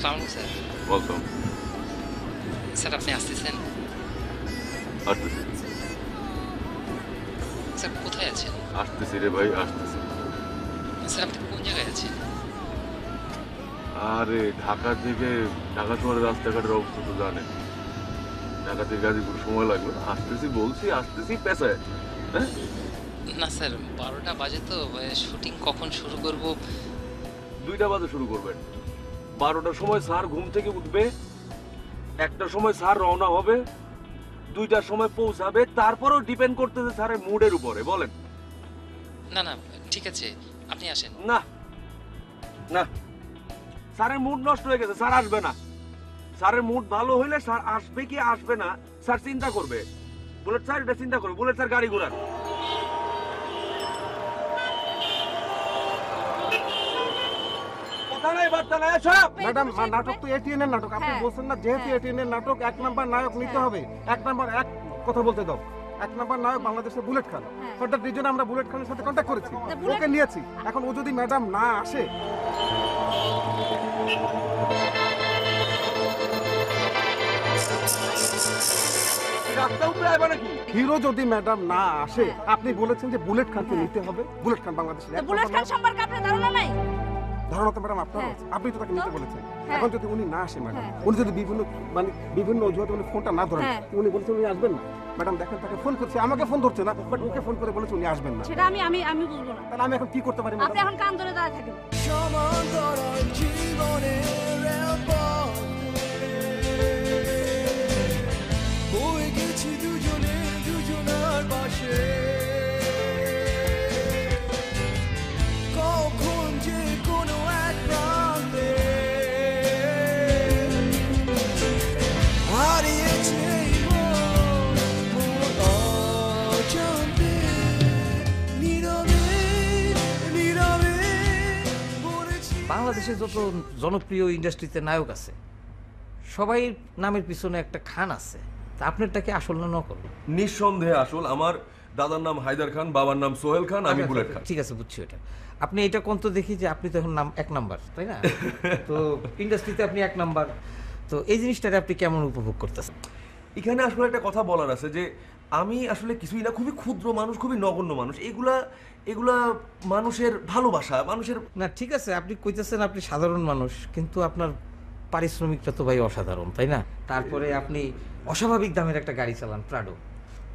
আসসালামু আলাইকুম sir. Welcome. Sir আপনি আসতেছেন? আসতেছি স্যার কোথায় আছেন? আসতেছি রে ভাই, আসতেছি। স্যার আপনি কোন জায়গায় আছেন? আরে ঢাকা থেকে ঢাকা শহরের রাস্তাঘাটের অবস্থা তো জানেন। ঢাকা থেকে গাজীপুর সময় লাগবে না। আসতেছি বলছি, আসতেছি পেছায়। হ্যাঁ, না স্যার 12টা বাজে তো শুটিং কখন শুরু করব? 2টা বাজে শুরু করবেন। 12টার সময় স্যার ঘুম থেকে উঠবে, 1টার সময় স্যার রওনা হবে, 2টার সময় পৌঁছাবে। তারপরেও ডিপেন্ড করতেছে স্যারের মুডের উপরে। বলেন। না না ঠিক আছে, আপনি আসেন। না না, স্যারের মুড নষ্ট হয়ে গেছে, স্যার আসবে না। স্যারের মুড ভালো হইলে স্যার আসবে কি আসবে না স্যার চিন্তা করবে। বুলেট স্যার এটা চিন্তা করবে। বুলেট স্যার গাড়ি ঘোরান। কথা নাই বার্তা নাই সব। ম্যাডাম নাটক তো এটিএন এর নাটক, আপনি হ্যাঁ, বলছেন না যেহেতু হ্যাঁ। এটিএন এর নাটক 1 নাম্বার নায়ক নিতে হবে। 1 নাম্বার এক কথা বলতে দাও। 1 নাম্বার নায়ক বাংলাদেশের বুলেট খান। হ্যাঁ। ফর দ্যাট রিজন আমরা বুলেট খানের সাথে কন্ট্যাক্ট করেছি, তা বুলেট- ওকে নিয়েছি। এখন ও যদি ম্যাডাম না আসে, রাস্তা উপরে আইবা নাকি? হিরো যদি ম্যাডাম না আসে, হ্যাঁ। আপনি বলেছেন যে বুলেট খানকে নিতে হবে। বুলেট খান বাংলাদেশের তা এক বুলেট নম্বর খান নায়ক। সম্পর্কে আপনার ধারণা নাই? ধারণা তো ম্যাডাম আপনার হ্যাঁ। আছে, আপনি তো তাকে নিতে তো? বলেছেন। হ্যাঁ। এখন যদি উনি না আসে ম্যাডাম, হ্যাঁ। উনি যদি বিভিন্ন অজুহাতে উনি ফোনটা না ধরেন, হ্যাঁ। উনি বলছেন উনি আসবেন না। ম্যাডাম দেখেন তাকে ফোন করছি, আমাকে ফোন ধরছে না, বাট ওকে ফোন করে বলেছে উনি আসবেন না। সেটা আমি আমি আমি বুঝবো না। তাহলে আমি এখন কি করতে পারি আপনি ম্যাডাম? এখন কান ধরে দাঁড়ায় থাকেন। সমান্তরাল জীবনের রেলপথ বয়ে গেছি দুজনে দুজনার পাশে, কখন যে কোনো এক প্রান্তে হারিয়েছে এই মন, মন অজান্তে নীরবে নীরবে পড়েছি। বাংলাদেশে যত জনপ্রিয় ইন্ডাস্ট্রিতে নায়ক আছে সবাই নামের পিছনে একটা খান আছে, তা আপনারটা কি আসল না নকল? নিঃসন্দেহে আসল। আমার দাদার নাম হায়দার খান, বাবার নাম সোহেল খান, আমি বুলেট খান। ঠিক আছে, বুঝছি এটা। আপনি এটা কোন তো দেখি যে আপনি তো এখন নাম 1 নাম্বার, তাই না? তো ইন্ডাস্ট্রিতে আপনি 1 নাম্বার, তো এই জিনিসটাকে আপনি কেমন উপভোগ করতেছেন? এখানে আসলে একটা কথা বলার আছে যে আমি আসলে কিছুই না, খুবই ক্ষুদ্র মানুষ, খুবই নগণ্য মানুষ। এগুলা এগুলা মানুষের ভালোবাসা, মানুষের। না ঠিক আছে, আপনি কইতেছেন আপনি সাধারণ মানুষ, কিন্তু আপনার পারিশ্রমিকটা তো ভাই অসাধারণ, তাই না? তারপরে আপনি অস্বাভাবিক দামের একটা গাড়ি চালান, প্রাডো।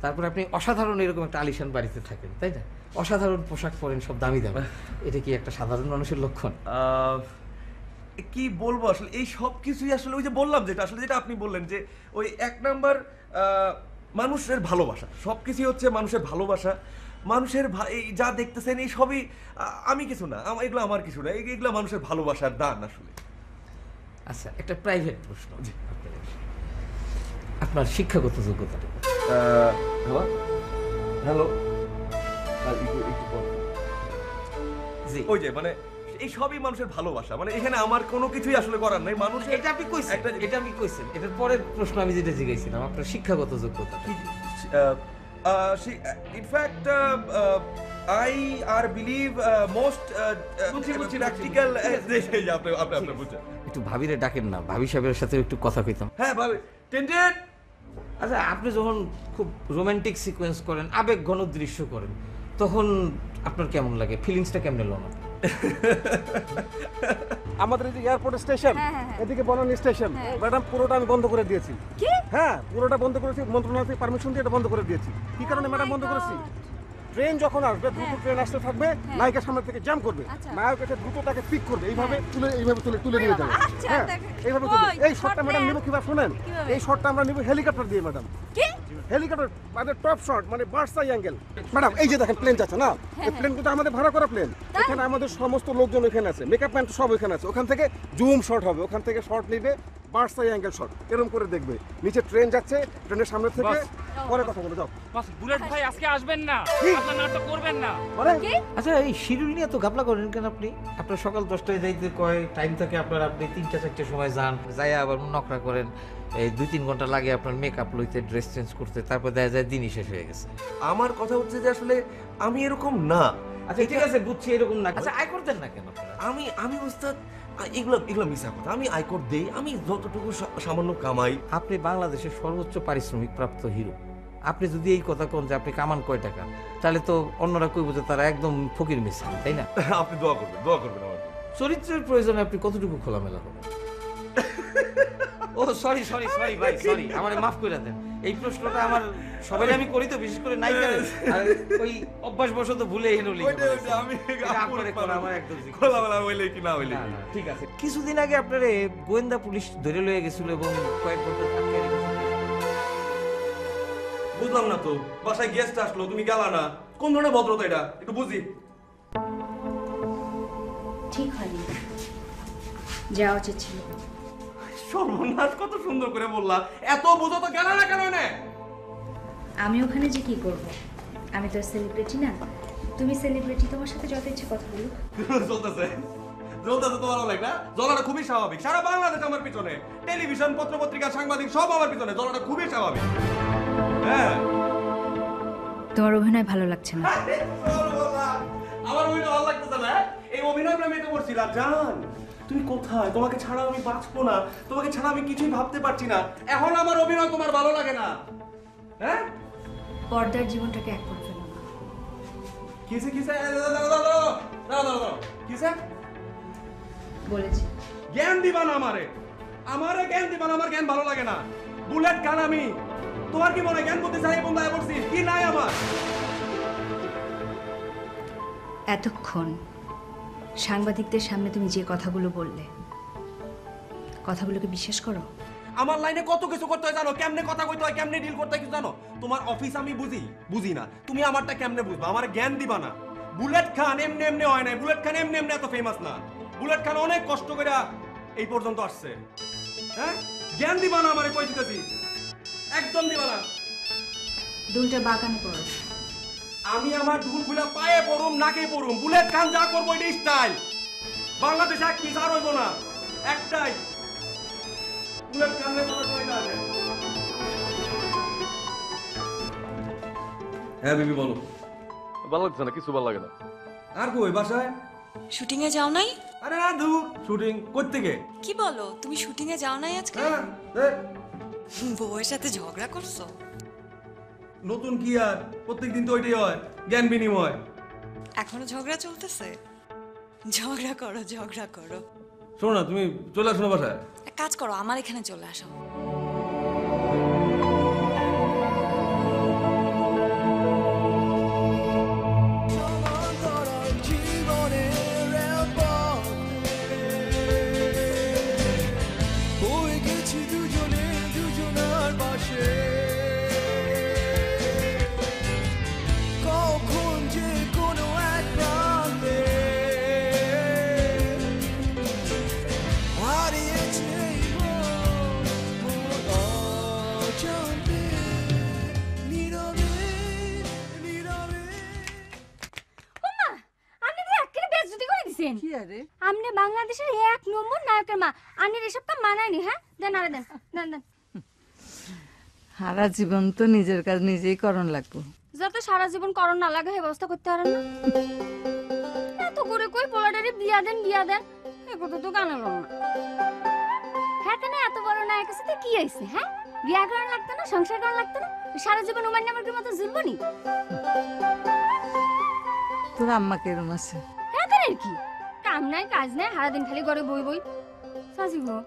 তারপরে আপনি অসাধারণ এরকম একটা আলিশান বাড়িতে থাকেন, তাই না? অসাধারণ পোশাক পরেন, সব দামি দামি। এটা কি একটা সাধারণ মানুষের লক্ষণ? কি বলবো আসলে, এই সব কিছুই আসলে ওই যে বললাম, যেটা আপনি বললেন যে ওই 1 নাম্বার মানুষের ভালোবাসা, সব কিছুই হচ্ছে মানুষের ভালোবাসা। মানুষের এই যা দেখতেছেন এই সবই আমি কিছু না, এগুলো আমার কিছু না, এগুলো মানুষের ভালোবাসার দান আসলে। আচ্ছা, একটা প্রাইভেট প্রশ্ন। আপনার শিক্ষাগত যোগ্যতা? হ্যালো, জি, ওই যে মানে এই সবই মানুষের ভালোবাসা, মানে এখানে আমার কোনো কিছুই আসলে করার নাই। মানুষ এটা আপনি কইছেন, এটা আমি কইছেন। এটার পরের প্রশ্ন আমি যেটা জিজ্ঞাসিলাম, আপনার শিক্ষাগত যোগ্যতা? In fact I are believe most practical. আপনি বুঝছেন। একটু ভাবিরে ডাকেন না, ভাবি সাহেবের সাথে একটু কথা কইতাম। হ্যাঁ ভাবি, টেনটেন। আচ্ছা, আপনি যখন খুব রোমান্টিক সিকোয়েন্স করেন, আবেগ ঘন দৃশ্য করেন, তখন আপনার কেমন লাগে? ফিলিংসটা কেমনে লন? আমাদের এই যে এয়ারপোর্ট স্টেশন, হ্যাঁ, হ্যাঁ, হ্যাঁ। এদিকে বনানী স্টেশন, হ্যাঁ। ম্যাডাম পুরোটা আমি বন্ধ করে দিয়েছি। কি? হ্যাঁ, পুরোটা বন্ধ করেছি, মন্ত্রণালয় থেকে পারমিশন দিয়ে এটা বন্ধ করে দিয়েছি। কি কারণে ম্যাডাম বন্ধ করেছি? ট্রেন যখন আসবে, দ্রুত ট্রেন আসতে থাকবে, নায়িকার সামনে থেকে জ্যাম করবে, আচ্ছা। নায়ক এসে দ্রুত তাকে পিক করবে, এইভাবে তুলে নিয়ে যাবে। আচ্ছা, হ্যাঁ, দেখেন। এইভাবে তুলবে। ওই, এই শটটা ম্যাডাম shot নেব কিভাবে শুনেন? কিভাবে? এই শটটা আমরা নেব হেলিকপ্টার দিয়ে ম্যাডাম। কি? হেলিকপ্টার মানে টপ শট, মানে বার্ডস আই অ্যাঙ্গেল। ম্যাডাম এই যে দেখেন প্লেন যাচ্ছে না, এই প্লেন কিন্তু আমাদের ভাড়া করা প্লেন। এখানে আমাদের সমস্ত লোকজন এখানে আছে, মেকআপ ম্যান সব এখানে আছে। ওখান থেকে জুম শট হবে, ওখান থেকে শট নিবে, বার্ডস আই অ্যাঙ্গেল শট এরকম করে দেখবে। নিচে ট্রেন যাচ্ছে, ট্রেনের সামনে থেকে পরে কথা বলে যাও। বুলেট ভাই আজকে আসবেন না, আপনার নাটক করবেন না। মানে কি? আচ্ছা, এই শিডিউল নিয়ে তো ঘাপলা করেন কেন আপনি? আপনার সকাল 10টায় যাইতে কয়, টাইম থাকে আপনার, আপনি 3টা-4টার সময় যান, যাই আবার নকরা করেন, এই 2-3 ঘন্টা লাগে আপনার মেকআপ লইতে, ড্রেস চেঞ্জ করতে, তারপর দেখা যায় দিনই শেষ হয়ে গেছে। আমার কথা হচ্ছে যে আসলে আমি এরকম না। আচ্ছা ঠিক আছে, বুঝছি এরকম না। আচ্ছা, আয় করতেন না কেন আপনারা? আমি ওস্তাদ এগুলো এগুলো মিশা কথা। আমি আয়কর দেই, আমি যতটুকু সামান্য কামাই। আপনি বাংলাদেশের সর্বোচ্চ পারিশ্রমিক প্রাপ্ত হিরো, আপনি যদি এই কথা কোন যে আপনি কামান কয় টাকা, তাহলে তো অন্যরা কইব যে তারা একদম ফকির মিসকিন, তাই না? আপনি দোয়া করবেন আমার। চরিত্রের প্রয়োজনে আপনি কতটুকু খোলামেলা হবেন? ও সরি সরি সরি ভাই, সরি, আমারে মাফ করে দেন। এই প্রশ্নটা আমার সবাই আমি করি তো, বিশেষ করে নায়িকা, আর ওই অভ্যাসবশত ভুলে এনে লিখি। আমি আমার একদম খোলামেলা হইলে কি না হইলে, ঠিক আছে। কিছুদিন আগে আপনারে গোয়েন্দা পুলিশ ধরে লয়ে গেছিল এবং কয়েক ঘন্টা আটকে রেখেছিল। বুঝলাম না তো, বাসায় গেস্ট আসলো, তুমি গেলা না, কোন ধরনের ভদ্রতা এটা একটু বুঝি। ঠিক হয়নি, যাওয়া উচিত ছিল। সর্বনাশ, কত সুন্দর করে বললা, এত বুঝো তো গেলা না কেন? আমি ওখানে যে কি করব? আমি তো সেলিব্রিটি না। তুমি সেলিব্রিটি, তোমার সাথে যত ইচ্ছে কথা বলো। চলতেছে তোমার অনেকটা। জ্বলাটা খুবই স্বাভাবিক, সারা বাংলাদেশ আমার পিছনে, টেলিভিশন, পত্রপত্রিকা, সাংবাদিক সব আমার পিছনে, জ্বলাটা খুবই স্বাভাবিক। হ্যাঁ, তোমার অভিনয় ভালো লাগছে না। আমার অভিনয় ভালো লাগতেছে না? এই অভিনয় আমি তো করছিলাম। জান, তুমি কোথায়? তোমাকে ছাড়া আমি বাঁচবো না, তোমাকে ছাড়া আমি কিছুই ভাবতে পারছি না। এখন আমার অভিনয় তোমার ভালো লাগে না? হ্যাঁ, পর্দার জীবনটাকে এক করে ফেলো না। কিসে কিসে কিসে বলেছি জ্ঞান দিবা না আমারে, আমারে জ্ঞান দিবা না, আমার জ্ঞান ভালো লাগে না। বুলেট খান আমি, তোমার কি মনে জ্ঞান বুদ্ধি চাই বন্ধা করছি কি নাই আমার? এতক্ষণ সাংবাদিকদের সামনে তুমি যে কথাগুলো বললে, কথাগুলোকে বিশ্বাস করো? আমার লাইনে কত কিছু করতে হয় জানো, কেমনে কথা কইতে হয়, কেমনে ডিল করতে হয় কিছু জানো? তোমার অফিস আমি বুঝি না, তুমি আমারটা কেমনে বুঝবা? আমার জ্ঞান দিবা না। বুলেট খান এমনি এমনি হয় না, বুলেট খান এমনি এমনি এত ফেমাস না। বুলেট খান অনেক কষ্ট করে এই পর্যন্ত আসছে। হ্যাঁ, জ্ঞান দিবা না আমারে, কই দিতেছি, একদম দিবা না। দুলটা বাগানে পড়ো। আমি আমার দুল খুলা পায়ে পড়ুম, নাকে পড়ুম, বুলেট খান যা করবো এটা স্টাইল। বাংলাদেশে এক পিস আর হইব না, একটাই বুলেট খানের কথা কই না। হ্যাঁ বিবি বলো। ভালো লাগছে না, কিছু ভালো লাগে না। আর কই বাসায়? শুটিং এ যাও নাই? আরে না দূর, শুটিং করতে থেকে। কি বলো, তুমি শুটিং এ যাও নাই আজকে? হ্যাঁ, বউয়ের সাথে ঝগড়া করছো? নতুন কি আর, প্রত্যেকদিন তো ওইটাই হয়, জ্ঞান বিনিময়। এখনো ঝগড়া চলতেছে? ঝগড়া করো, ঝগড়া করো। শোনো না, তুমি চলে আসো না বাসায়। এক কাজ করো, আমার এখানে চলে আসো। আপনি বাংলাদেশের এক নম্বর নায়কের মা, আনির এসব তো মানায়নি। হ্যাঁ, দেন আরে দেন দেন দেন। সারা জীবন তো নিজের কাজ নিজেই করণ লাগবো। যাতে সারা জীবন করোনা না লাগে, ব্যবস্থা করতে পারেন না। এত করে কই পোলাডারে বিয়া দেন এ কথা তো গান না। হ্যাঁ, না এত বড় নায়কের সাথে কি হয়েছে? হ্যাঁ, বিয়া করার লাগতো না, সংসার করার লাগতো না, সারা জীবন উমার নামের মতো ঝুলবনি। তোর আম্মা কেরম আছে? কি কাম নাই কাজ নাই, সারাদিন খালি ঘরে বই বই। চাচি গো,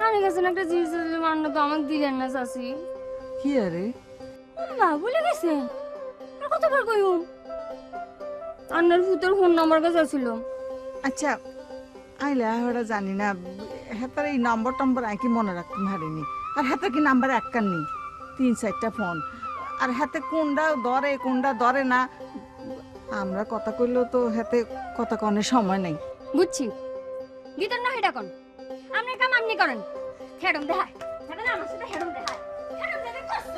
আমি গেছেন একটা জিনিস মান্য তো আমাকে দিলেন না চাচি। কি আরে মা বলে গেছেন, আর কতবার কইম? আন্নার ভূতের ফোন নাম্বার কাছে ছিল। আচ্ছা আইলে ওরা জানি না, হেতার এই নম্বর টম্বর আই কি মনে রাখতে পারিনি। আর হাতে কি নাম্বার একখান নেই, 3-4টা ফোন। আর হাতে কোনটা ধরে না। আমরা কথা কইলেও তো হাতে কথা কনের সময় নেই। বুঝছি, গীতর না হেডা কোন আপনি কাম আপনি করেন। হেডম দেখায়, হেডা না আমার সাথে হেডম দেখায়, হেডম দেখায় কষ্ট।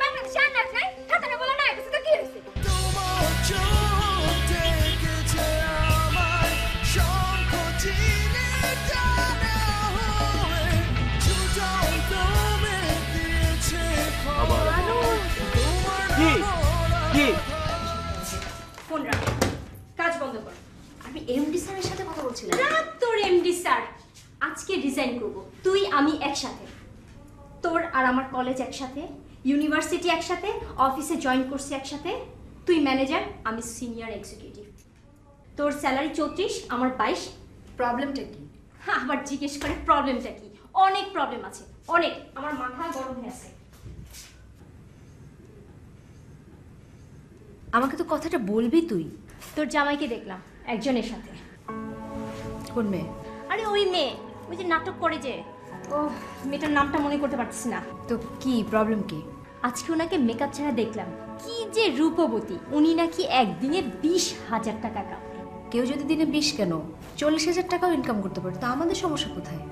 বাংলাদেশে আন্নার নাই, হাতে না বলে না, এটা তো কি হইছে? তোমার চোখ দেখেছে আমার শঙ্খ চিনে টানা হয়ে, ছুটাও দমে দিয়েছে খরা। কি কি ফোন রাখ, কাজ বন্ধ কর। আর আপনি এমডি স্যারের সাথে কথা বলছিলেন? রাত তোর এমডি স্যার আজকে রিজাইন করব, তুই আমি একসাথে। তোর আর আমার কলেজ একসাথে, ইউনিভার্সিটি একসাথে, অফিসে জয়েন করছি একসাথে। তুই ম্যানেজার, আমি সিনিয়র এক্সিকিউটিভ। তোর স্যালারি 34, আমার 22। প্রবলেমটা কি? আবার জিজ্ঞেস করে প্রবলেমটা কি? অনেক প্রবলেম আছে, অনেক। আমার মাথা গরম হয়ে আছে। আমাকে তো কথাটা বলবি তুই। তোর জামাইকে দেখলাম একজনের সাথে। কোন মেয়ে? আরে ওই মেয়ে, ওই যে নাটক করে যে। ও মেয়েটার নামটা মনে করতে পারছিস না। তো কি প্রবলেম কি? আজকে ওনাকে মেকআপ ছাড়া দেখলাম, কি যে রূপবতী। উনি নাকি একদিনে 20,000 টাকা কামায়। কেউ যদি দিনে 20 কেন 40,000 টাকাও ইনকাম করতে পারে, তা আমাদের সমস্যা কোথায়?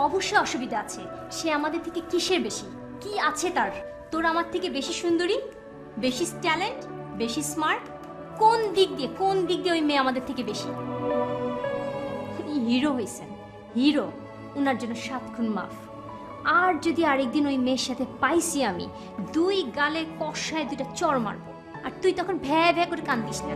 অবশ্যই অসুবিধা আছে। সে আমাদের থেকে কিসের বেশি? কি আছে তার? তোর আমার থেকে বেশি সুন্দরী, বেশি ট্যালেন্ট, বেশি স্মার্ট? কোন দিক দিয়ে ওই মেয়ে আমাদের থেকে বেশি? হিরো হয়েছেন, হিরো। উনার জন্য 7 খুন মাফ। আর যদি আরেকদিন ওই মেয়ের সাথে পাইছি আমি, 2 গালে কষায় 2টা চর মারবো। আর তুই তখন ভ্যা ভ্যা করে কান্দিস না।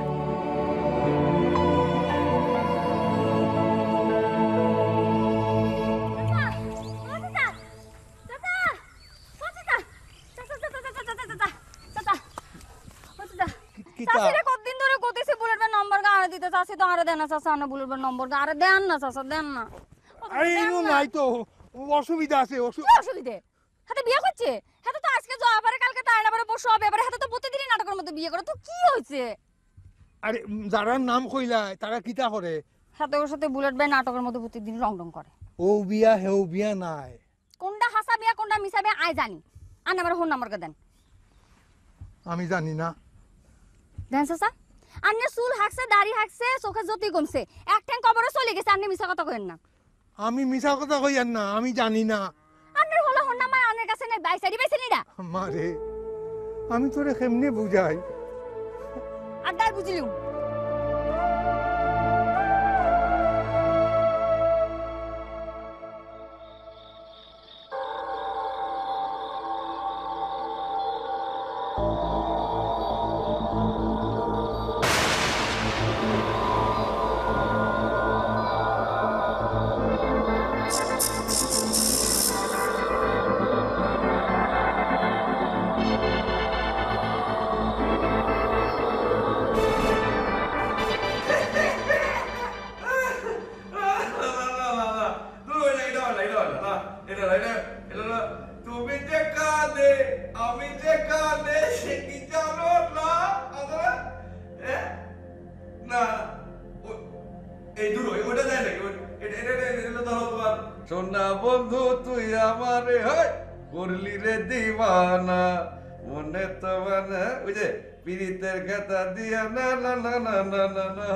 কতদিন ধরে কইতেছি বুলেটের নম্বর গাড়ি দিতে চাচ্ছি তো আরে দেন না চাচা, না বুলেটের নম্বর আরে দেন না চাচা, দেন না। আরে এনো নাই তো, অসুবিধা আছে। অসুবিধে হাতে বিয়ে করছে? হাতে তো আজকে যাওয়া পারে, কালকে তাই না পারে, পরশু হবে। এবারে হাতে তো প্রতিদিনই নাটকের মধ্যে বিয়ে করে, তো কি হয়েছে? আরে যারা নাম কইলা তারা কিতা করে? হাতে ওর সাথে বুলেট ভাই নাটকের মধ্যে প্রতিদিন রং রং করে। ও বিয়া হেও বিয়া নাই। কোনটা হাসা বিয়া কোনটা মিশা বিয়া আই জানি। আর নাম্বার ফোন নাম্বার দেন। আমি জানি না। দেন চাচা, আন্নে চুল হাকছে, দাড়ি হাকছে, চোখে জ্যোতি কমছে, এক ঠ্যাং কবরে চলে গেছে, আন্নে মিশা কথা কইেন না। আমি মিছা কথা কইয়ান না, আমি জানি না। আন্নের হলো হন নাম্বার আন্নের কাছে নাই, বাইসারি বাইসারি না। মারে আমি তোরে কেমনে বুঝাই? আর দাই বুঝিলুম। তুমি যে কাঁদে আমি যে কাঁদে সে কি জানো না? না এই দূর ওইটা যায় নাকি? এটা ধরো তোমার সোনা বন্ধু তুই আমারে করলি রে দিওয়ানা মনে তো মানে ওই যে পীড়িতের কথা দিয়া না না না না না না না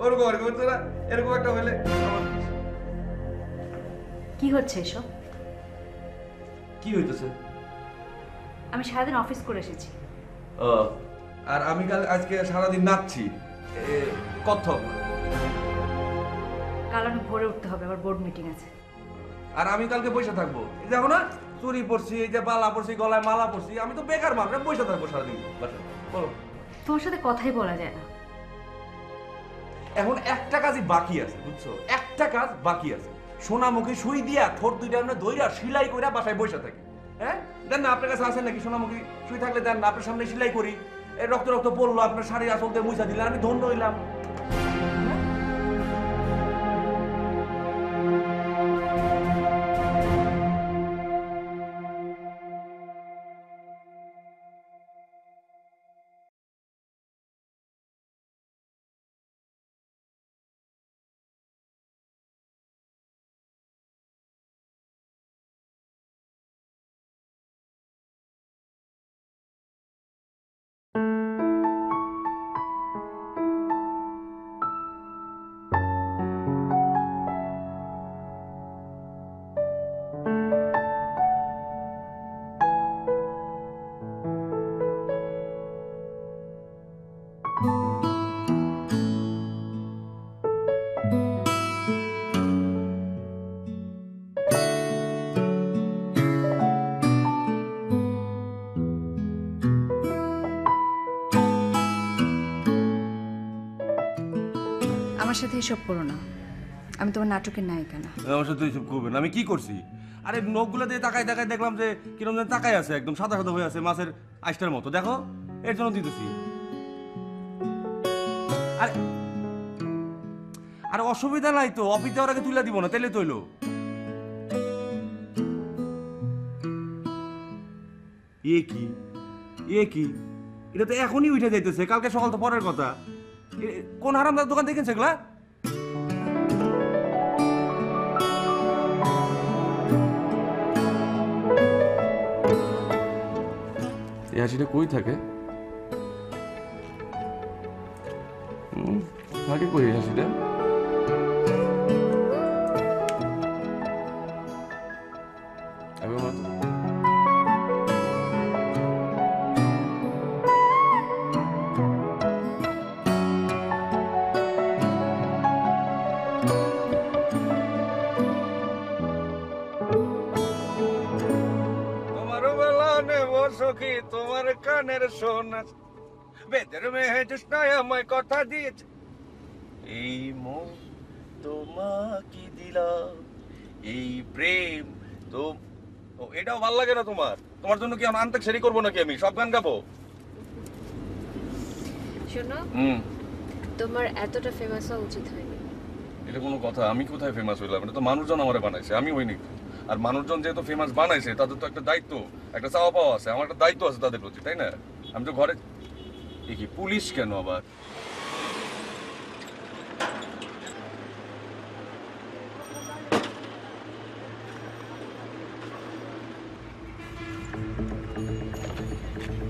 ওরকম ওরকম তোরা এরকম একটা হইলে কি হচ্ছে এসব? কি হইতেছে? আমি সারাদিন অফিস করে এসেছি। আর আমি কাল আজকে সারাদিন নাচছি কত্থক। কাল আমি ভোরে উঠতে হবে, আমার বোর্ড মিটিং আছে। আর আমি কালকে বসে থাকবো। দেখো না চুরি পরছি, এই যে বালা পরছি, গলায় মালা পরছি, আমি তো বেকার মানুষ, বসে থাকবো সারাদিন বাসায়। বলো, তোমার সাথে কথাই বলা যায় না। এখন একটা কাজই বাকি আছে, বুঝছো? একটা কাজ বাকি আছে। সোনামুখী সুই দিয়া ঠোঁট দুইটা আমরা দইরা সেলাই কইরা বাসায় বসে থাকি। হ্যাঁ দেন না, আপনার কাছে আছে নাকি সোনামুখী সুই? থাকলে দেন না, আপনার সামনে সেলাই করি। রক্ত রক্ত পড়লো, আপনার শাড়ির আসল দিয়ে মুছা দিলেন, আমি ধন্য হইলাম। আমার সাথে এসব করো না, আমি তোমার নাটকের নায়িকা না। আমার সাথে এসব করবেন? আমি কি করছি? আরে নখগুলো দিয়ে তাকায় তাকায় দেখলাম যে কিরকম যেন তাকায় আছে, একদম সাদা সাদা হয়ে আছে মাছের আইসটার মতো। দেখো, এর জন্য দিতেছি। আরে আরে অসুবিধা নাই তো, অফিস যাওয়ার আগে তুলে দিব না, তাইলে তৈলো। এ কি এটা তো এখনই উঠে যাইতেছে, কালকে সকাল তো পরের কথা। কোন হারামদার দোকান দেখেন সেগুলা? এই হাসিটা কই থাকে? থাকে কই এই হাসিটা? সখী তোমার কানের সোনা বেদের মেহে জুস্নায় আমায় কথা দিয়েছে, এই মন তোমাকে দিলাম, এই প্রেম তো। এটাও ভাল লাগে না তোমার? তোমার জন্য কি আমি আন্তাক্ষরী করবো নাকি? আমি সব গান গাবো? শোনো, তোমার এতটা ফেমাস হওয়া উচিত হয়নি। এটা কোনো কথা? আমি কোথায় ফেমাস হইলাম? এটা তো মানুষজন আমারে বানাইছে, আমি হইনি। আর মানুষজন যেহেতু ফেমাস বানাইছে তাদের তো একটা দায়িত্ব, একটা চাওয়া পাওয়া আছে, আমার একটা দায়িত্ব আছে তাদের প্রতি, তাই না? আমি তো ঘরে কি পুলিশ কেন আবার?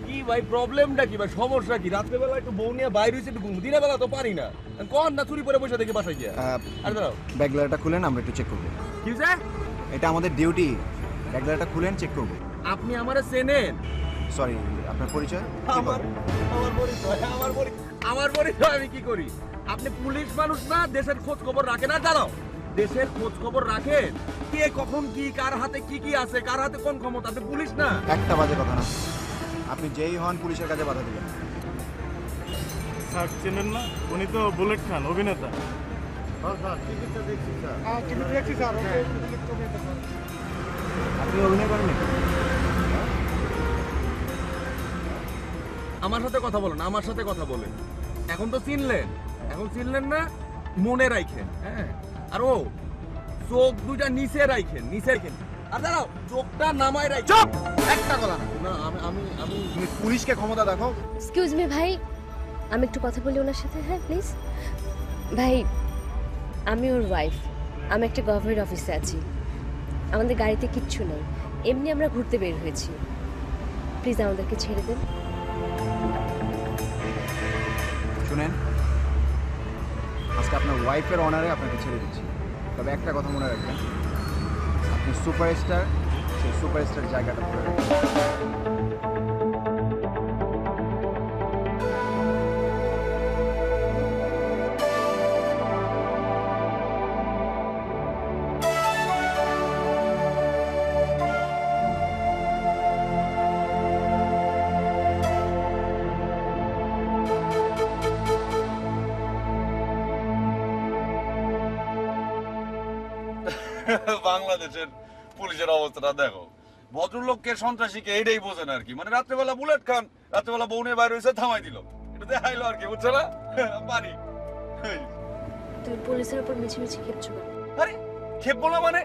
কি ভাই প্রবলেমটা কি ভাই, সমস্যা কি? রাত্রেবেলা একটু বউ নিয়ে বাইরে হইছে, একটু দিনের বেলা তো পারি না। কোন না চুরি করে বসে দেখে বাসায় গিয়া। আর দাঁড়াও, ব্যাগলাটা খুলেন, আমরা একটু চেক করবো। কি স্যার? এটা আমাদের ডিউটি, ব্যাগলাটা খুলেন, চেক করবো। আপনি আমারে চেনেন? সরি, আপনার পরিচয়? আমার পরিচয় আমি কি করি? আপনি পুলিশ মানুষ না? দেশের খোঁজ খবর রাখেন? আর দাঁড়াও, দেশের খোঁজ খবর রাখেন? কে কখন কি, কার হাতে কি কি আছে, কার হাতে কোন ক্ষমতা? আপনি পুলিশ না? একটা বাজে কথা না, আপনি যেই হন পুলিশের কাছে বাধা দিবেন। স্যার চেনেন না? উনি তো বুলেট খান, অভিনেতা। আপনি অভিনয় করেন? আমার সাথে কথা বলেন, আমার সাথে কথা বলেন। এখন তো চিনলেন, এখন চিনলেন না? মনে রাখেন, হ্যাঁ। আর ও চোখ দুইটা নিচে রাখেন, নিচে রাখেন। আর দাঁড়াও, চোখটা নামায় রাখেন। চুপ! একটা কথা না। না, আমি তুমি পুলিশকে ক্ষমতা দেখো। এক্সকিউজ মি ভাই, আমি একটু কথা বলি ওনার সাথে। হ্যাঁ প্লিজ ভাই, আমি ওর ওয়াইফ, আমি একটা গভর্নমেন্ট অফিসে আছি, আমাদের গাড়িতে কিচ্ছু নেই, এমনি আমরা ঘুরতে বের হয়েছি, প্লিজ আমাদেরকে ছেড়ে দেন। শুনেন, আজকে আপনার ওয়াইফের অনারে আপনাকে ছেড়ে দিচ্ছি, তবে একটা কথা মনে রাখবেন, আপনি সুপারস্টার, সেই সুপারস্টার জায়গাটা ধরে রাখবেন। বাংলাদেশের পুলিশের অবস্থাটা দেখো, ভদ্রলোককে সন্ত্রাসীকে এইটাই বোঝেন আর কি। মানে রাত্রেবেলা বুলেট খান, রাত্রেবেলা বউ নিয়ে বাইরে হয়েছে, থামাই দিল, এটা দেখাইলো আর কি, বুঝছো না? পারি তুমি পুলিশের উপর মিছিমিছি খেপছো? আরে খেপবো না মানে?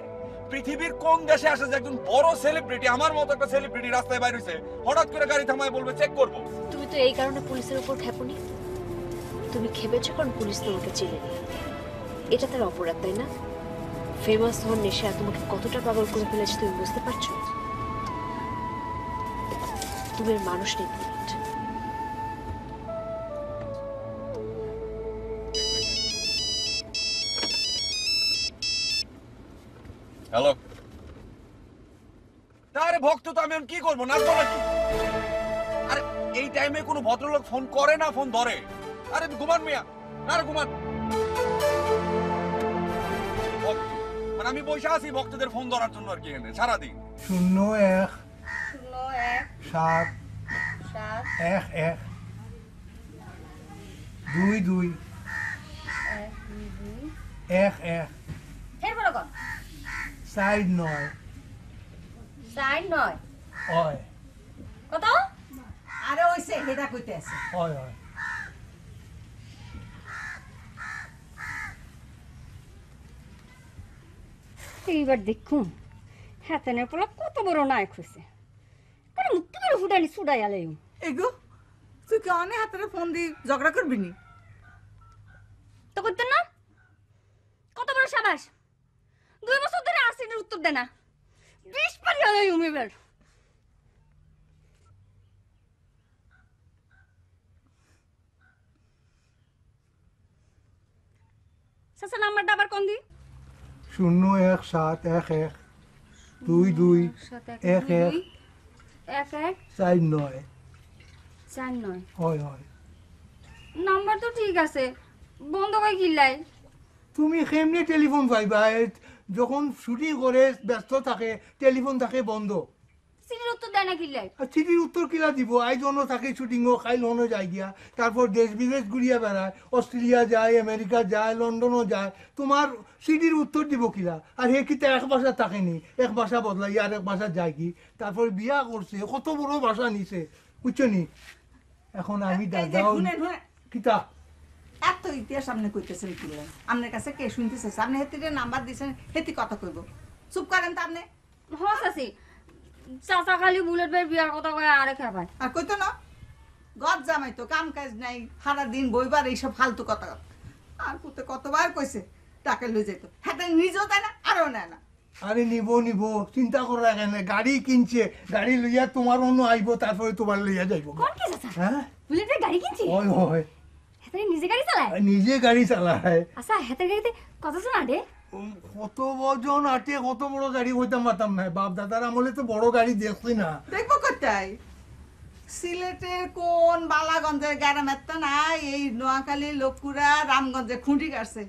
পৃথিবীর কোন দেশে আসে যে একজন বড় সেলিব্রিটি, আমার মতো একটা সেলিব্রিটি রাস্তায় বাইরে হয়েছে, হঠাৎ করে গাড়ি থামায় বলবে চেক করবো? তুমি তো এই কারণে পুলিশের উপর খেপোনি, তুমি খেপেছো কারণ পুলিশ তোমাকে চেনেনি, এটা তার অপরাধ, তাই না? ফেমাস হওয়ার নেশা তোমাকে কতটা পাগল করে ফেলেছে তুমি বুঝতে পারছো? তুমি আর মানুষ নেই। হ্যালো, তারে ভক্ত তো আমি কি করবো, নাচবো নাকি? আরে এই টাইমে কোনো ভদ্রলোক ফোন করে না, ফোন ধরে। আরে ঘুমান মিয়া, আরে ঘুমান। মানে আমি বসে আছি ভক্তদের ফোন ধরার জন্য আর কি, এনে সারাদিন। 01 7 11 22 এক এক এরপরে কর 4-9 4-9 হয় কত আরে ওইসে হেডা কইতে আছে হয় হয় এইবার দেখুন হাতেনের পোলা কত বড় নায়ক হয়েছে কারণ মুক্তি করে ফুটানি ছুটাই আলাই এগো তুই কি অনেক হাতের ফোন দিয়ে ঝগড়া করবি নি তো করতেন না কত বড় সাবাস 2 বছর ধরে আসিনের উত্তর দেনা 20 পারি আলাই উমিবার সাসা নাম্বারটা আবার কোন দি 0171122 11 4-9 হয় হয় নাম্বার তো ঠিক আছে বন্ধ করে কিলাই তুমি কেমনে টেলিফোন পাইবা যখন শুটিং করে ব্যস্ত থাকে টেলিফোন থাকে বন্ধ সিটির উত্তর দেয় না কিলাই আর চিঠির উত্তর কিলা দিব আইজনও থাকে শুটিংও খাইল হনো যায় গিয়া তারপর দেশ বিদেশ ঘুরিয়া বেড়ায় অস্ট্রেলিয়া যায় আমেরিকা যায় লন্ডনও যায় তোমার চিঠির উত্তর দিব কিলা আর হে কিতা এক ভাষা থাকেনি এক ভাষা বদলাই আর এক ভাষা যায় কি তারপর বিয়া করছে কত বড় ভাষা নিছে বুঝছো নি এখন আমি দাদাও কিতা এত ইতিহাস সামনে কইতেছেন কি আপনার কাছে কে শুনতেছে আপনি হেতিরে নাম্বার দিছেন হেতি কথা কইব চুপ করেন তো আপনি হস আছে চাচা খালি বুলেট ভাই বিয়ার কথা কয় আরে খাবাই আর কইতো না গদ জামাই তো কাম কাজ নাই সারা দিন বইবার এইসব ফালতু কথা আর কুতে কতবার কইছে টাকা লই যাইতো হাতে নিজেও তাই না আরও নেয় না আরে নিব চিন্তা করা কেন গাড়ি কিনছে গাড়ি লইয়া তোমার অন্য আইব তারপরে তোমার লইয়া যাইব কোন কি চাচা হ্যাঁ বুলেট ভাই গাড়ি কিনছে হয় হয় হেতে নিজে গাড়ি চালায় নিজে গাড়ি চালায় আচ্ছা হেতে গাড়িতে কতজন আডে কত বজন আটে কত বড় গাড়ি হইতাম পারতাম না বাপ দাদার আমলে তো বড় গাড়ি দেখছি না দেখবো কোথায় সিলেটের কোন বালাগঞ্জের গ্রামের তো নাই এই নোয়াখালী লক্ষ্মীপুরা রামগঞ্জে খুঁটি কাটছে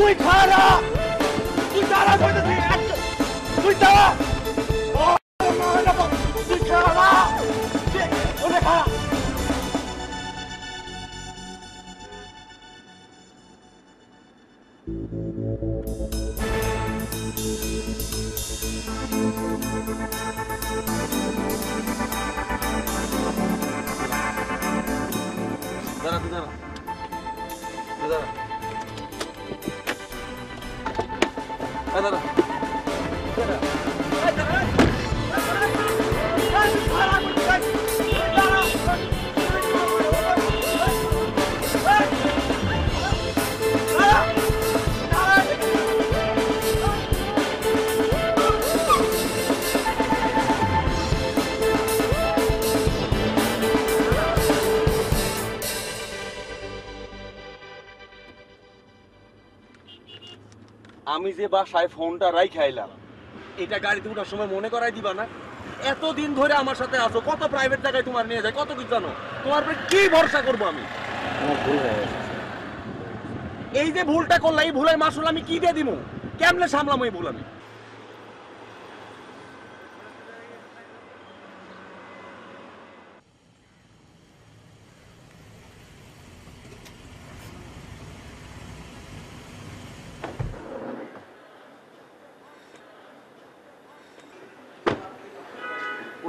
তুই খারা তুই তারা কইতেছিস তুই তারা ও না তুই খারা ওরে খারা দাঁড়া দাঁড়া আমি যে বাসায় ফোনটা রাই খাইলাম এটা গাড়িতে উঠার সময় মনে করাই দিবা না এতদিন ধরে আমার সাথে আছো কত প্রাইভেট জায়গায় তোমার নিয়ে যায় কত কিছু জানো তোমার উপরে কি ভরসা করবো আমি এই যে ভুলটা করলাম এই ভুলের মাসুল আমি কি দিয়ে দিব কেমনে সামলাম এই ভুল আমি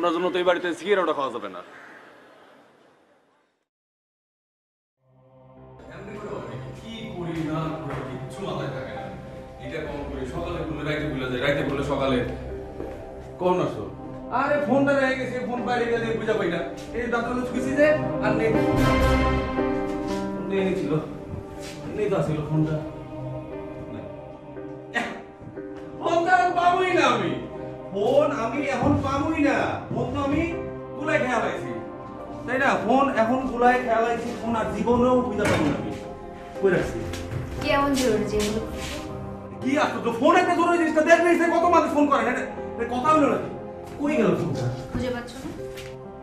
ওনার জন্য তো এই বাড়িতে সিগারেটও খাওয়া যাবে না কি করি না করি কিচ্ছু মাথায় থাকে না এটা কম করি সকালে ভুলে রাইতে ভুলে যায় রাইতে ভুলে সকালে কোন আসো আরে ফোনটা রয়ে গেছে ফোন বাইরে গেলে বুঝা পাই না এই দাঁতগুলো ছুঁইছি যে আর নেই নেই ছিল নেই তো আসিল ফোনটা ফোনটা পাবোই না ফোন আমি এখন পামুই না, ফোন তো আমি গুলায় খেয়াল আইছি, তাই না? ফোন এখন গুলায় খেয়াল আইছি, ফোন আর জীবনেও বুঝা পাবো না আমি কই রাখছি। কি এমন জরুরি যে কি আশ্চর্য, ফোন একটা জরুরি জিনিসটা দেখ না, কত মানুষ ফোন করে না, এটা কথা হলো না। কই গেল ফোনটা? খুঁজে পাচ্ছ না?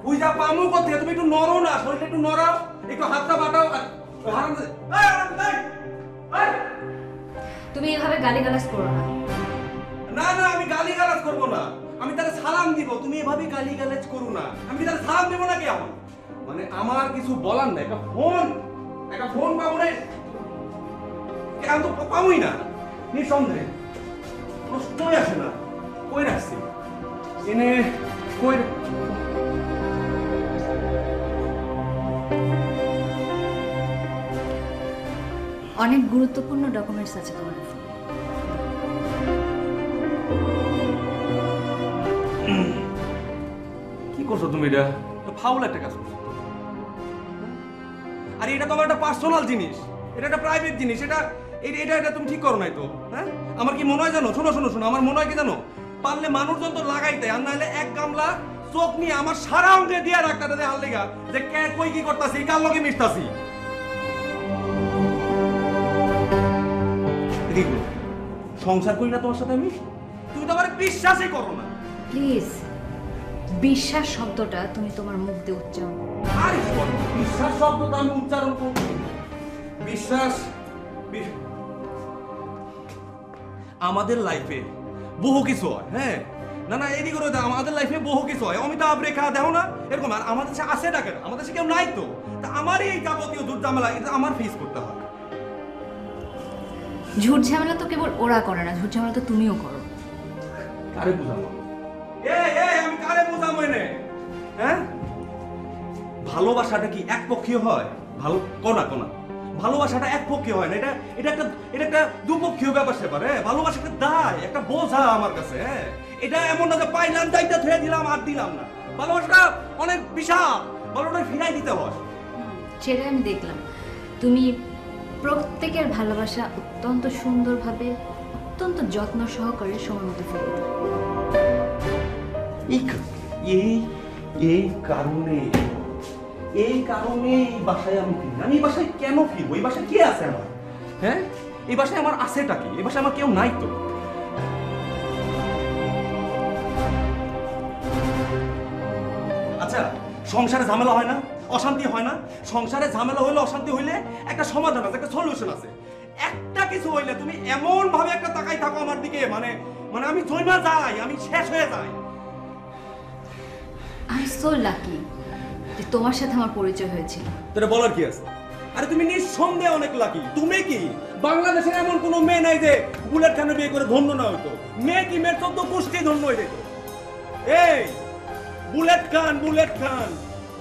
বুঝা পামু কোথায়? তুমি একটু নড়ো না, শরীরটা একটু নড়াও, একটু হাতটা বাটাও। তুমি এভাবে গালিগালাজ করো না। না না, আমি গালিগালাজ করব না, আমি তারে সালাম দিব। তুমি এভাবে গালিগালাজ করো না, আমি তারে সালাম দেব না কি এখন? মানে আমার কিছু বলার নাই, একটা ফোন পাবো না, কেন তো পাবোই না, নিঃসন্দেহে প্রশ্নই আসে না। কই রাখছি এনে, কই অনেক গুরুত্বপূর্ণ ডকুমেন্টস আছে তোমার ফোনে। কি করছো তুমি? এটা ফাউল একটা কাজ করছো। আর এটা তো আমার একটা পার্সোনাল জিনিস, এটা একটা প্রাইভেট জিনিস, এটা এটা এটা তুমি ঠিক করো নাই তো। হ্যাঁ, আমার কি মনে হয় জানো? শোনো শোনো শোনো, আমার মনে হয় কি জানো, পারলে মানুষজন তো লাগাইতে, আর নাহলে এক গামলা চোখ নিয়ে আমার সারা অঙ্গে দিয়ে ডাক্তারটা দিয়ে হাল লেগা যে কে কই কি করতাছি, কার লগে মিশতাছি। সংসার করি না তোমার সাথে আমি, তুমি তো আমার বিশ্বাসই করো না। প্লিজ, বিশ্বাস শব্দটা তুমি তোমার মুখ দিয়ে উচ্চারণ করো। আরে বিশ্বাস শব্দটা আমি উচ্চারণ করব? বিশ্বাস আমাদের লাইফে বহু কিছু হয়। হ্যাঁ, না না, এদিকে আমাদের লাইফে বহু কিছু হয়। অমিতাভ রেখা দেখো না এরকম, আর আমাদের দেশে আছে না কেন? আমাদের দেশে কেউ নাই তো। তা আমারই এই যাবতীয় ঝুট ঝামেলা এটা আমার ফেস করতে হয়। ঝুট ঝামেলা তো কেবল ওরা করে না, ঝুট ঝামেলা তো তুমিও করো। কারে বুঝাবো? আমি কারে বুঝাবো এনে? হ্যাঁ, ভালোবাসাটা কি একপক্ষীয় হয়? কোনা ভালোবাসাটা একপক্ষীয় হয় না, এটা একটা দুপক্ষীয় ব্যাপার স্যাপার। হ্যাঁ, ভালোবাসা একটা দায়, একটা বোঝা আমার কাছে। হ্যাঁ, এটা এমন না যে পাইলাম দায়িত্ব ধুয়ে দিলাম আর দিলাম না। ভালোবাসাটা অনেক বিশাল, ভালোবাসা ফিরাই দিতে হয়। সেটা আমি দেখলাম, তুমি প্রত্যেকের ভালোবাসা অত্যন্ত সুন্দরভাবে, অত্যন্ত যত্ন সহকারে সময় মতো ফিরে দাও। এই কারণে এই বাসায় আমি ফিরি। আমি এই বাসায় কেন ফিরবো? এই বাসায় কে আছে আমার? হ্যাঁ, এই বাসায় আমার আছেটা কি? এই বাসায় আমার কেউ নাই তো। আচ্ছা, সংসারে ঝামেলা হয় না, অশান্তি হয় না? সংসারে ঝামেলা হইলে, অশান্তি হইলে একটা সমাধান আছে, একটা সলিউশন আছে। একটা কিছু হইলে তুমি এমন ভাবে একটা তাকাই থাকো আমার দিকে, মানে আমি জয়মা যাই, আমি শেষ হয়ে যাই। আই এম সো লাকি যে তোমার সাথে আমার পরিচয় হয়েছিল। তোরা বলার কি আছে? আরে তুমি নিঃসন্দেহে অনেক লাকি। তুমি কি বাংলাদেশের এমন কোনো মেয়ে নাই যে বুলেট খানে বিয়ে করে ধন্য না হইতো? মেয়ে কি মেয়ের 14 গোষ্ঠী ধন্য হয়ে যেত? এই বুলেট খান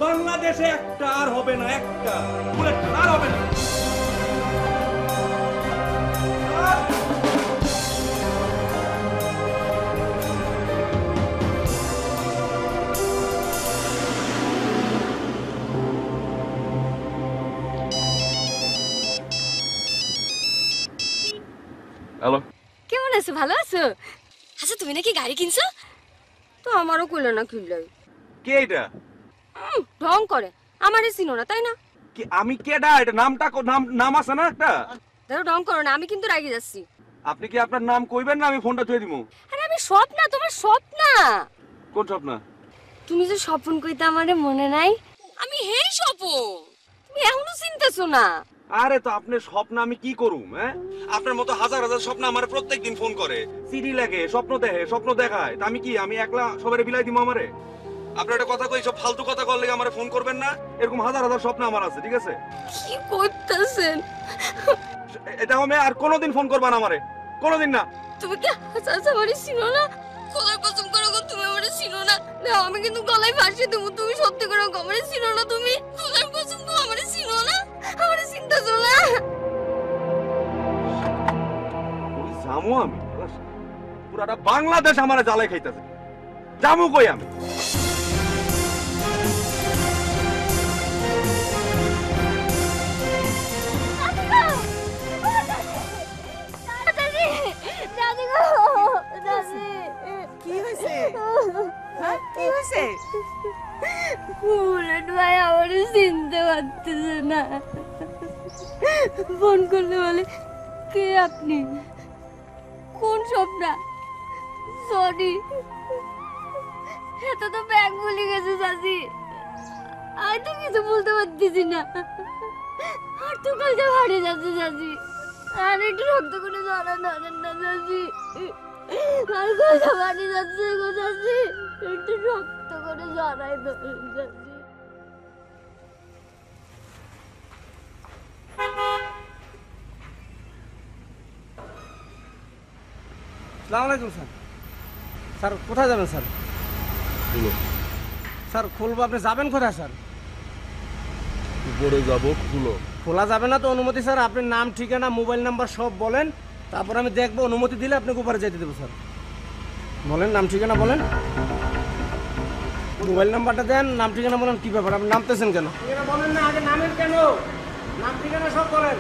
বাংলাদেশে একটা আর হবে না, একটা বুলেট খান আর হবে না। হ্যালো, কেমন আছো? ভালো আছো? আচ্ছা, তুমি নাকি গাড়ি কিনছো? তো আমারও কইলো না কিনলাই। কে এটা? ঢং করে, আমারে চিনো না তাই না? কি আমি কেডা? এটা নামটা নাম আছে না একটা? দেখো, ঢং করো না, আমি কিন্তু রাগে যাচ্ছি। আপনি কি আপনার নাম কইবেন না? আমি ফোনটা থুয়ে দিমু। আরে আমি স্বপ্না, তোমার স্বপ্না। কোন স্বপ্না? তুমি যে স্বপ্ন কইতে আমারে মনে নাই, আমি হেই স্বপ্ন। তুমি এখনো চিনতেছো না? আরে তো আপনার স্বপ্ন আমি কি করুম? হ্যাঁ, আপনার মতো হাজার হাজার স্বপ্ন আমার প্রত্যেকদিন ফোন করে, সিডি লাগে, স্বপ্ন দেখে, স্বপ্ন দেখায়। তা আমি কি একলা সবারে বিলাই দিমু আমারে? আপনার একটা কথা কই, সব ফালতু কথা কইলে আমারে ফোন করবেন না। এরকম হাজার হাজার স্বপ্ন আমার আছে, ঠিক আছে? কি করতেছেন? এটা হবে আর কোনোদিন ফোন করবা না আমারে, কোনোদিন না। তুমি কি আমারে চিনো না? গলায় কসম করো গো, তুমি আমারে চিনো না। না, আমি কিন্তু গলায় ফাঁসি দেবো। তুমি সত্যি করে আমারে চিনো না? তুমি গলায় কসম করো আমারে চিনো না, আমারে চিনতেছো না? ওই জামু আমি পুরাটা বাংলাদেশ আমারে জ্বালাই খাইতেছে। জামু কই আমি? কি হয়েছে? হয়েছে? বুলেট ভাই আমারে চিনতে পারতেছে না, ফোন করলে বলে কে আপনি, কোন স্বপ্না, সরি এত তো ব্যাগ ভুলে গেছে চাচি, আমি তো কিছু বলতে পারতেছি না, আর তো কালকে হারিয়ে যাচ্ছে চাচি, আর একটু রক্ত করে জড়া ধরেন না চাচি, আর কথা বাড়ি যাচ্ছে গো চাচি, একটু রক্ত করে জড়াই ধরেন চাচি। আসসালামু আলাইকুম স্যার। স্যার কোথায় যাবেন স্যার? স্যার খুলবো, আপনি যাবেন কোথায় স্যার? উপরে যাবো, খুলো। খোলা যাবে না তো অনুমতি স্যার, আপনি নাম ঠিকানা মোবাইল নাম্বার সব বলেন, তারপর আমি দেখবো, অনুমতি দিলে আপনাকে উপরে যেতে দেবো স্যার। বলেন নাম ঠিকানা বলেন, মোবাইল নাম্বারটা দেন, নাম ঠিকানা বলেন। কি ব্যাপার আপনি নামতেছেন কেন? বলেন না, আগে নামেন কেন, নাম ঠিকানা সব বলেন।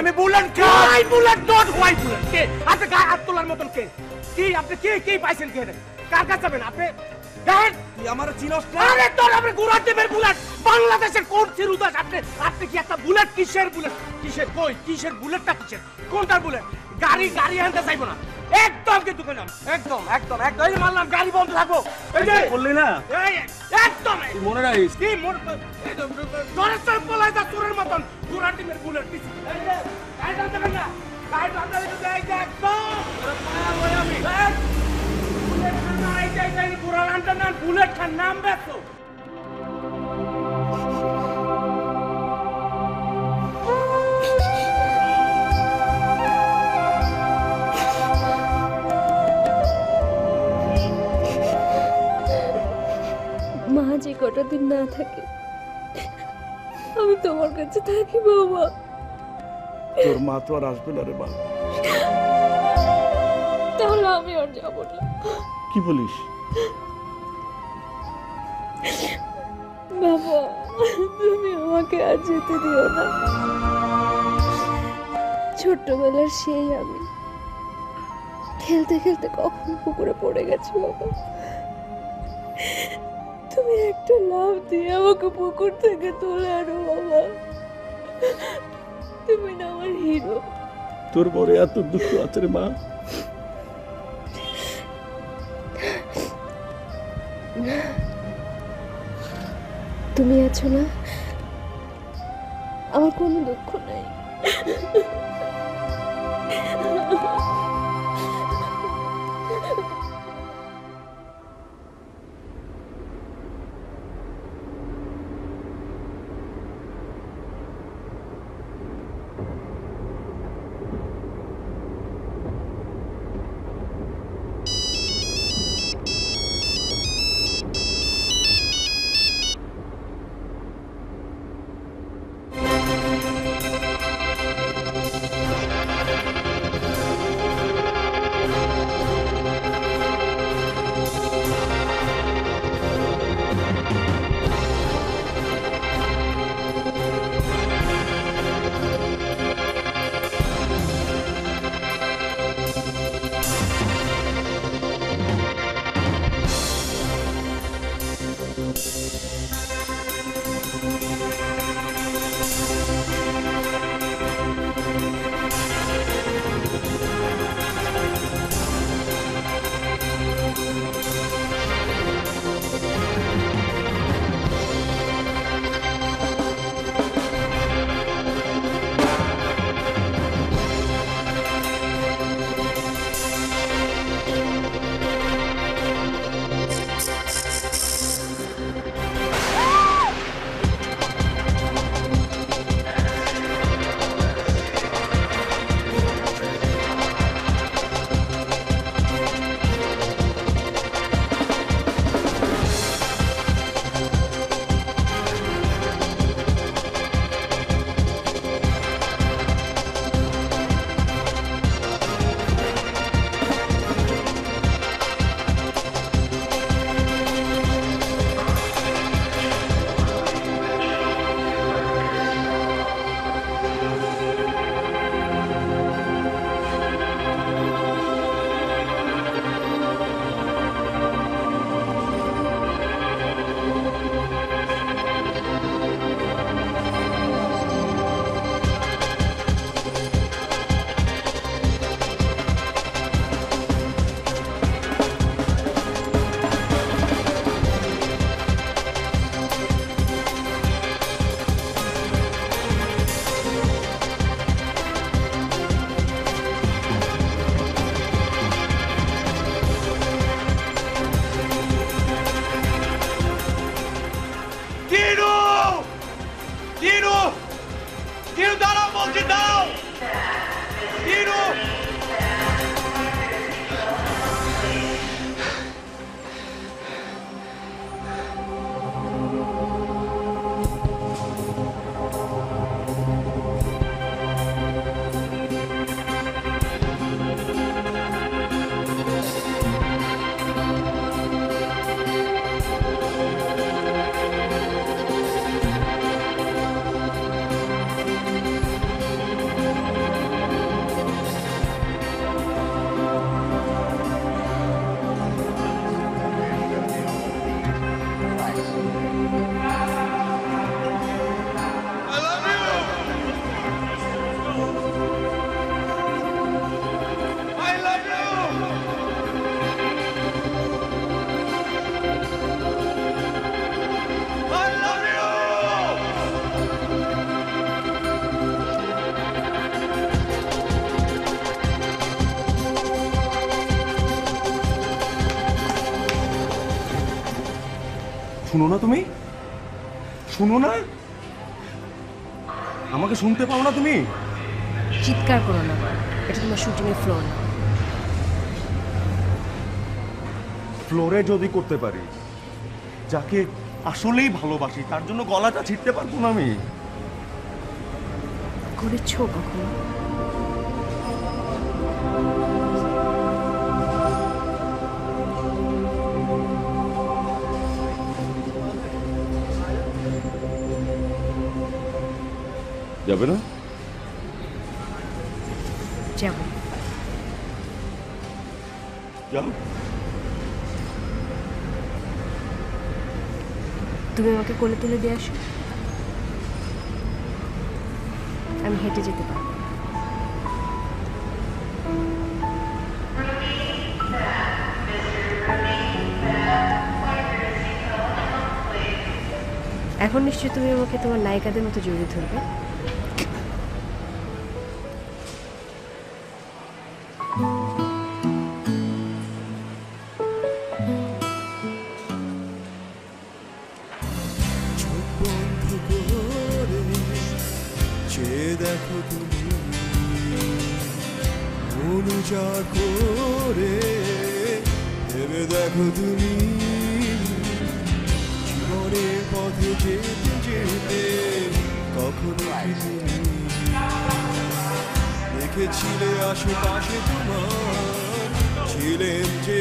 আমি বুলেট খাই, বুলেট নট হোয়াইট বুলেট। কে আপনি গায়ে হাত তোলার মতন কে? কি আপনি কি পাইছেন কে? কার কাছে যাবেন আপনি? তুই আমার চিনস না? আরে তোর আপনি গুড়া টিমের বুলেট, বাংলাদেশের কোন চিরুদাস আপনি? আপনি কি একটা বুলেট? কিসের বুলেট? কিসের কই? কিসের বুলেটটা কিসের? কোনটার বুলেট? গাড়ি আনতে চাইবো না একদম, কিন্তু কেন একদম একদম একদম এই মারলাম, গাড়ি বন্ধ থাকবো। এই যে বললি না এই একদম মনে রাখিস কি মনে ধরে চল পলাই যা তোরের মতন গুড়া টিমের বুলেট। এই যে গাড়ি আনতে পারেন না, গাড়ি আনতে এই যে একদম আমি বুলেট খান না, এই যে গুড়া আনতে না, বুলেট খান নাম বেছো। মা যে কটা দিন না থাকে আমি তোমার কাছে থাকি বাবা। তোর মা তো আর আসবে না রে মা। তাহলে আমি আর যাবো না। কি বলিস? বাবা তুমি আমাকে আর যেতে দিও না। ছোট্টবেলার সেই আমি খেলতে খেলতে কখন পুকুরে পড়ে গেছি বাবা, তুমি একটা লাফ দিয়ে আমাকে পুকুর থেকে তুলে আনো বাবা, তুমি না আমার হিরো। তোর পরে এত দুঃখ আছে রে মা। তুমি আছো না, আমার কোনো দুঃখ নাই। শুনো না তুমি? শুনো না? আমাকে শুনতে পাও না তুমি? চিৎকার করো না, এটা তোমার শুটিং এর ফ্লোর না। ফ্লোরে যদি করতে পারি, যাকে আসলেই ভালোবাসি তার জন্য গলাটা ছিঁড়তে পারবো না আমি? করেছো কখনো? যাবে না? যাবো। যাও। তুমি আমাকে কোলে তুলে দিয়ে আসো, আমি হেঁটে যেতে পারবো। এখন নিশ্চয়ই তুমি আমাকে তোমার নায়িকাদের মতো জড়িয়ে ধরবে। দেখো তুমি অনুচার করে ভেবে দেখো তুমি জীবনের পথে যেতে যেতে কখনো দেখেছিলে আশেপাশে তোমার ছিলেন যে